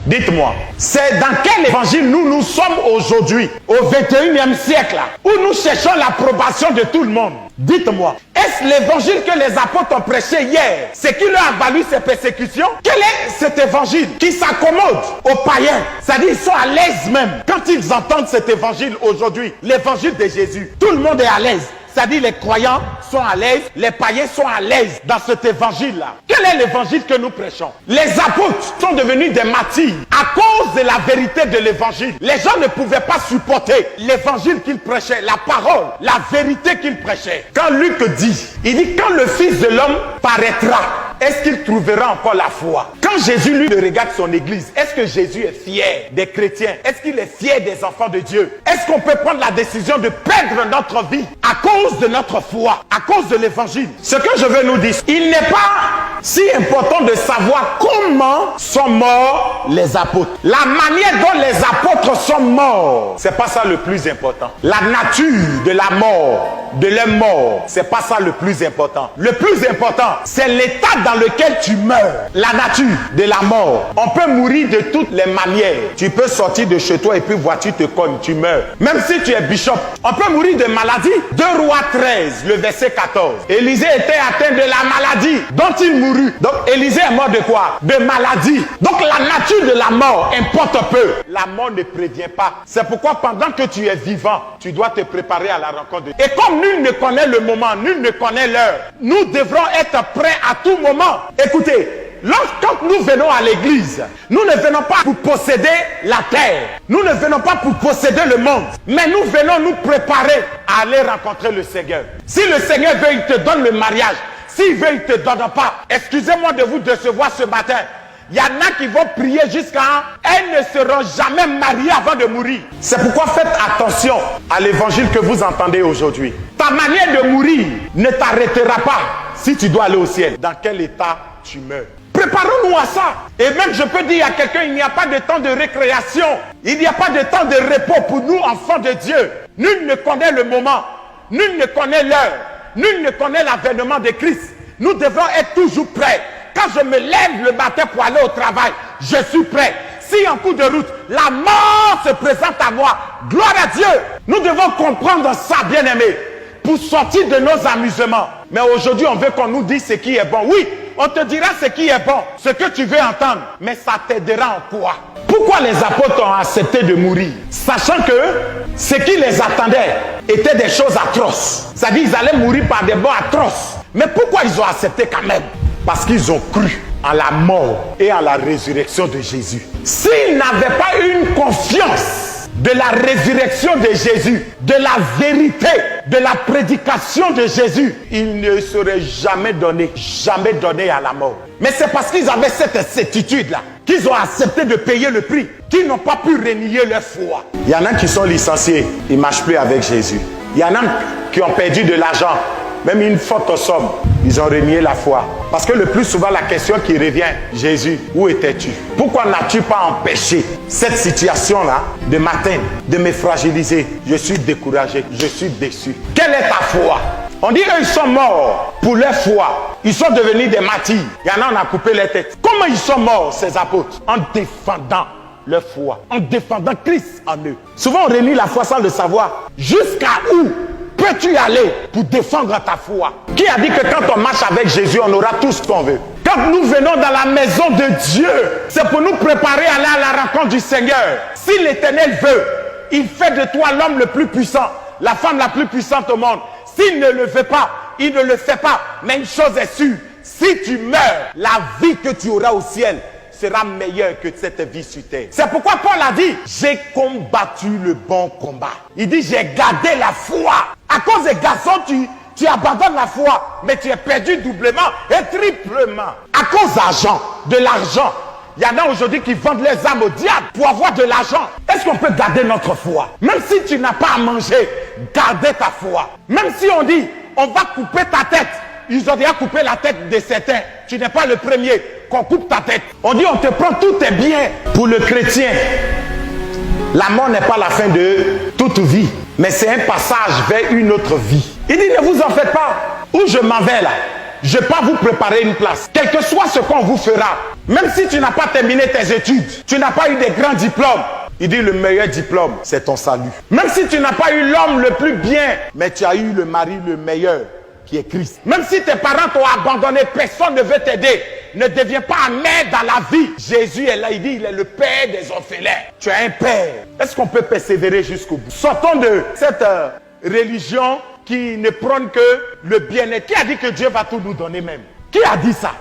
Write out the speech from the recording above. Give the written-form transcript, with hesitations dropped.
Dites-moi, c'est dans quel évangile nous sommes aujourd'hui, au 21e siècle, là, où nous cherchons l'approbation de tout le monde? Dites-moi, est-ce l'évangile que les apôtres ont prêché hier, ce qui leur a valu ces persécutions? Quel est cet évangile qui s'accommode aux païens? C'est-à-dire ils sont à l'aise même quand ils entendent cet évangile aujourd'hui, l'évangile de Jésus. Tout le monde est à l'aise. C'est-à-dire les croyants sont à l'aise, les païens sont à l'aise dans cet évangile-là. Quel est l'évangile que nous prêchons? Les apôtres sont devenus des martyrs à cause de la vérité de l'évangile. Les gens ne pouvaient pas supporter l'évangile qu'ils prêchaient, la parole, la vérité qu'ils prêchaient. Quand Luc dit, il dit quand le Fils de l'homme paraîtra, est-ce qu'il trouvera encore la foi? Quand Jésus lui regarde son église, est-ce que Jésus est fier des chrétiens? Est-ce qu'il est fier des enfants de Dieu? Est-ce qu'on peut prendre la décision de perdre notre vie à cause de notre foi, à cause de l'évangile? Ce que je veux nous dire, il n'est pas si important de savoir comment sont morts les apôtres. La manière dont les apôtres sont morts, c'est pas ça le plus important. La nature de la mort, de leur mort, c'est pas ça le plus important. Le plus important, c'est l'état dans lequel tu meurs. La nature de la mort. On peut mourir de toutes les manières. Tu peux sortir de chez toi et puis voiture te cogne, tu meurs. Même si tu es bishop, on peut mourir de maladie. 2 Rois 13, le verset 14. Élisée était atteint de la maladie dont il mourut. Donc Élisée est mort de quoi? De maladie. Donc la nature de la mort importe peu. La mort ne prévient pas. C'est pourquoi pendant que tu es vivant, tu dois te préparer à la rencontre de Dieu. Et comme nul ne connaît le moment, nul ne connaît l'heure, nous devrons être prêts à tout moment. Écoutez, quand nous venons à l'église, nous ne venons pas pour posséder la terre. Nous ne venons pas pour posséder le monde. Mais nous venons nous préparer à aller rencontrer le Seigneur. Si le Seigneur veut, il te donne le mariage. S'il veut, il ne te donne pas. Excusez-moi de vous décevoir ce matin. Il y en a qui vont prier jusqu'à... Elles ne seront jamais mariées avant de mourir. C'est pourquoi faites attention à l'évangile que vous entendez aujourd'hui. Ta manière de mourir ne t'arrêtera pas si tu dois aller au ciel. Dans quel état tu meurs? Préparons-nous à ça. Et même je peux dire à quelqu'un, il n'y a pas de temps de récréation. Il n'y a pas de temps de repos pour nous, enfants de Dieu. Nul ne connaît le moment. Nul ne connaît l'heure. Nul ne connaît l'avènement de Christ. Nous devons être toujours prêts. Quand je me lève le matin pour aller au travail, je suis prêt. Si en cours de route, la mort se présente à moi, gloire à Dieu. Nous devons comprendre ça, bien-aimés, pour sortir de nos amusements. Mais aujourd'hui, on veut qu'on nous dise ce qui est bon. Oui, on te dira ce qui est bon, ce que tu veux entendre. Mais ça t'aidera en quoi? Pourquoi les apôtres ont accepté de mourir? Sachant que ce qui les attendait était des choses atroces. C'est-à-dire qu'ils allaient mourir par des morts atroces. Mais pourquoi ils ont accepté quand même? Parce qu'ils ont cru en la mort et à la résurrection de Jésus. S'ils n'avaient pas une confiance de la résurrection de Jésus, de la vérité, de la prédication de Jésus, ils ne seraient jamais donnés à la mort. Mais c'est parce qu'ils avaient cette certitude-là qu'ils ont accepté de payer le prix, qu'ils n'ont pas pu renier leur foi. Il y en a qui sont licenciés, ils ne marchent plus avec Jésus. Il y en a qui ont perdu de l'argent, même une forte somme, ils ont renié la foi. Parce que le plus souvent, la question qui revient, Jésus, où étais-tu? Pourquoi n'as-tu pas empêché cette situation-là de m'atteindre, de me fragiliser? Je suis découragé, je suis déçu. Quelle est ta foi? On dit eux, ils sont morts pour leur foi. Ils sont devenus des martyrs. Il y en a, on a coupé les têtes. Comment ils sont morts, ces apôtres? En défendant leur foi, en défendant Christ en eux. Souvent, on renie la foi sans le savoir. Jusqu'à où peux-tu aller pour défendre ta foi? Qui a dit que quand on marche avec Jésus, on aura tout ce qu'on veut? Quand nous venons dans la maison de Dieu, c'est pour nous préparer à aller à la rencontre du Seigneur. Si l'Éternel veut, il fait de toi l'homme le plus puissant, la femme la plus puissante au monde. S'il ne le veut pas, il ne le fait pas. Mais une chose est sûre, si tu meurs, la vie que tu auras au ciel sera meilleure que cette vie sur terre. C'est pourquoi Paul a dit, j'ai combattu le bon combat. Il dit, j'ai gardé la foi. À cause des garçons, tu abandonnes la foi, mais tu es perdu doublement et triplement. À cause de l'argent. Il y en a aujourd'hui qui vendent les âmes au diable pour avoir de l'argent. Est-ce qu'on peut garder notre foi? Même si tu n'as pas à manger, gardez ta foi. Même si on dit, on va couper ta tête. Ils ont déjà coupé la tête de certains. Tu n'es pas le premier qu'on coupe ta tête. On dit, on te prend tous tes biens. Pour le chrétien, la mort n'est pas la fin de toute vie, mais c'est un passage vers une autre vie. Il dit, ne vous en faites pas. Où je m'en vais là? je peux vous préparer une place. Quel que soit ce qu'on vous fera, même si tu n'as pas terminé tes études, tu n'as pas eu des grands diplômes, il dit le meilleur diplôme, c'est ton salut. Même si tu n'as pas eu l'homme le plus bien, mais tu as eu le mari le meilleur, qui est Christ. Même si tes parents t'ont abandonné, personne ne veut t'aider. Ne deviens pas amer dans la vie. Jésus est là, il dit, il est le père des orphelins. Tu as un père. Est-ce qu'on peut persévérer jusqu'au bout? Sortons de cette religion qui ne prône que le bien-être. Qui a dit que Dieu va tout nous donner même? Qui a dit ça?